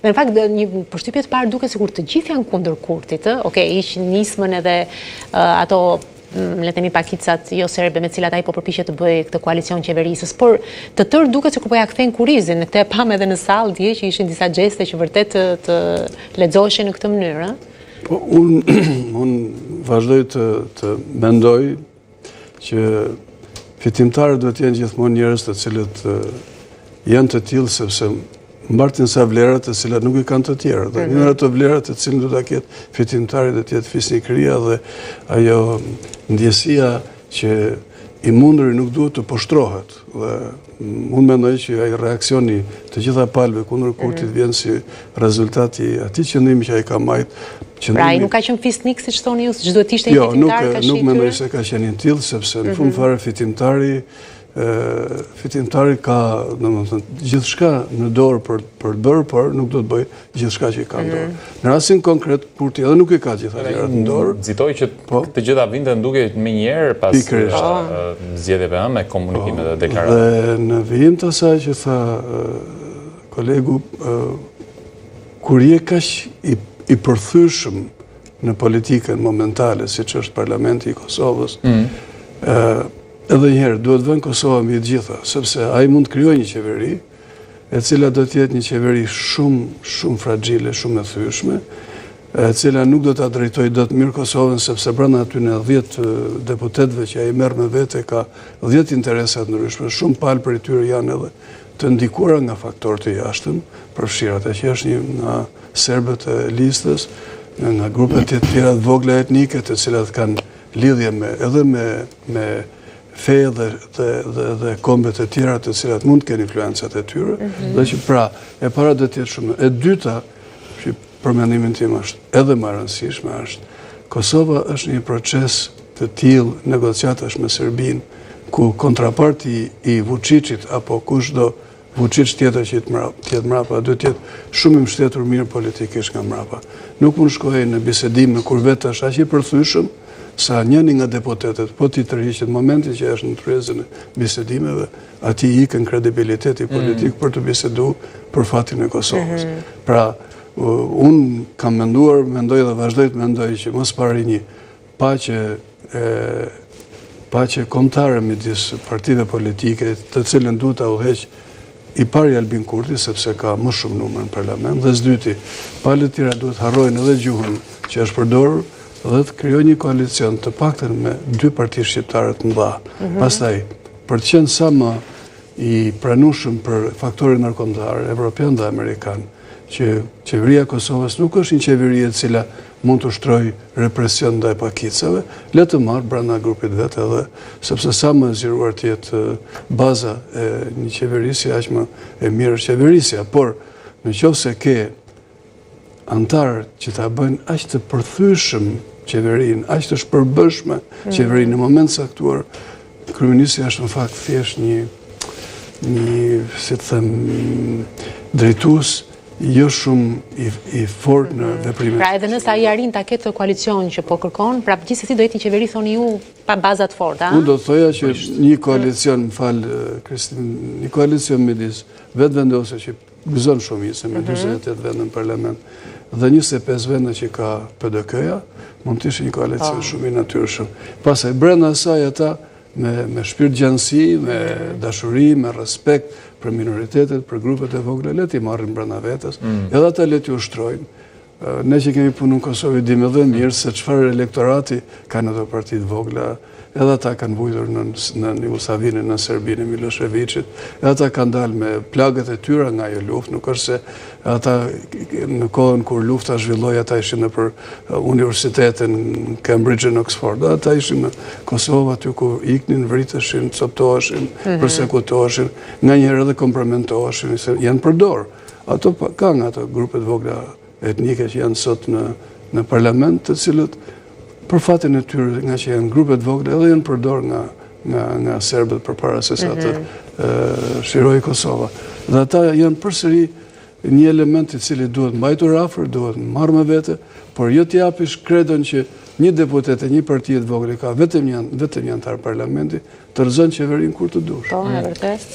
Dhe në fakt, një përshtypje të parë duket sikur të gjithë janë kundër Kurtit, Okej, ish nismën edhe ato le të themi pakicat jo serbe me cilat ai po përpiqet të bëjë këtë koalicion qeverisës, por të tërë duket sikur po ja kthejnë kurizin. Këtë e pam edhe në sallë dje që ishin disa gjeste që vërtet të lexoheshin në këtë mënyrë, Po unë vazhdoj të mendoj që fitimtarët duhet jenë gjithmonë njerëz të cilët janë të tillë sepse mbartin sa vlerat të cilat nuk i kanë të tjerë. Dhe një ato vlerat të cilën do ta ketë fitimtari do të jetë fisnikëria dhe ajo ndjesia që i munduri nuk duhet të poshtrohet. Dhe unë mendoj që ai reaksioni të gjitha palëve kundër Kurtit vjen si rezultati i atij qëndrimi që ai ka marrë. Pra ai nuk ka qenë fisnik siç thoni ju, siç duhet ishte një fitimtar ka nuk mendoj se ka qenë i tillë sepse në fund fare fitimtari ka, domethënë, gjithçka në dorë për të bërë, por nuk do të bëj gjithçka që i ka në dorë. Në rastin konkret Kurti edhe nuk i ka gjitha gjërat në dorë. Nxitoj që të gjitha vinte nduke më njëherë pas zgjedhjeve me komunikime dhe deklarata. Dhe në vijim të asaj që tha kolegu, kur je kaq i përthyeshëm në politikën momentale, siç është Parlamenti i Kosovës, edhe njëherë duhet vënë Kosova mbi të gjitha, sepse ai mund të krijojë një qeveri, e cila do të jetë një qeveri shumë fragjile, shumë e thyeshme, e cila nuk do ta drejtojë dot mirë Kosovën, sepse brenda aty në 10 deputetëve që ai merr me vete ka 10 interesa të ndryshme, shumë palë prej tyre janë edhe të ndikuara nga faktorët e jashtëm, përfshirë ata që është një nga serbët e listës, nga grupet të tjera të vogla etnike, të cilat kanë lidhje edhe me fe dhe kombet e tjera të cilat mund të kenë influencat e tyre, dhe që pra e para do të jetë shumë. E dyta, që për mendimin tim është edhe më e rëndësishme, është Kosova është një proces të tillë negociatash me Serbinë, ku kontraparti i Vučićit apo kushdo Vučić tjetër që tjetë mrapa, duhet të jetë shumë i mbështetur mirë politikisht nga mrapa. Nuk mund shkojë në bisedime kur vetë është aq i përthyeshëm sa njëri nga deputetët, po ti tërhiqet momenti që është në tryezën e bisedimeve, atij ikën kredibiliteti politik për të biseduar për fatin e Kosovës. Pra, unë kam mendoj dhe vazhdoj të mendoj që mos pari një paqe kombëtare midis partive politike, të cilën duhet ta udhëheq i pari Albin Kurti, sepse ka më shumë numër në parlament, dhe s'dyti, palët tjera duhet harrojnë edhe gjuhën që është përdorur dhe të krijojë një koalicion të paktën me 2 parti shqiptare të mëdha. Pastaj, për të qenë sa më i pranueshëm për faktorin ndërkombëtar, evropian dhe amerikan, që qeveria e Kosovës nuk është një qeveri e cila mund të ushtrojë represion ndaj pakicave, le të marrë brenda grupit vetë edhe, sepse sa më zgjeruar të jetë baza e një qeverisje, aq më e mirë qeverisja. Por, nëse ke antarë që ta bëjnë aq të përthyeshëm qeverinë, aq të shpërbërshme qeverinë në moment caktuar, kryeministri është në fakt thjesht një si të them drejtues jo shumë i fort në veprimet. Pra edhe nëse ai arrin ta ketë koalicion që po kërkon, pra gjithsesi do jetë një qeveri thoni ju pa baza të forta. Unë do të thoja që një koalicion, Kristin, një koalicion midis vetëvendosur që gëzon shumicën me 48 vende në parlament dhe 25 vende që ka PDK-ja, mund të ishte një koalicion shumë i natyrshëm. Pastaj brenda asaj ata me shpirt gjallësi, me dashuri, me respekt për minoritetet, për grupet e vogla, le t'i marrin brenda vetes, edhe ata le t'i ushtrojnë. Ne që kemi punu në Kosovë dim edhe mirë se çfarë elektorati kanë ato partitë vogla, edhe ata kanë vujtur në Jugoslavinë, në Serbinë e Miloševićit, edhe ata kanë dalë me plagët e tyra nga ajo luftë, nuk është se ata në kohën kur lufta zhvilloi ata ishin nëpër universitetin Cambridge në Oxford, ata ishin në Kosovë aty ku iknin, vriteshin, coptoheshin, përsekutoheshin, nganjëherë edhe kompromentoheshin, janë përdor. Ato kanë ato grupet vogla etnike që janë sot në parlament, të cilët për fatin e tyre, nga që janë grupet vogla, edhe janë përdor nga serbët përpara se sa të shirojë Kosova. Dhe ata janë përsëri një element i cili duhet mbajtur afër, duhet marrë me vete, por jo t'i japish kredon që një deputet e një partie të vogël ka vetëm një antar parlamenti, të rrëzon qeverinë kur të dush. Po, e vërtet.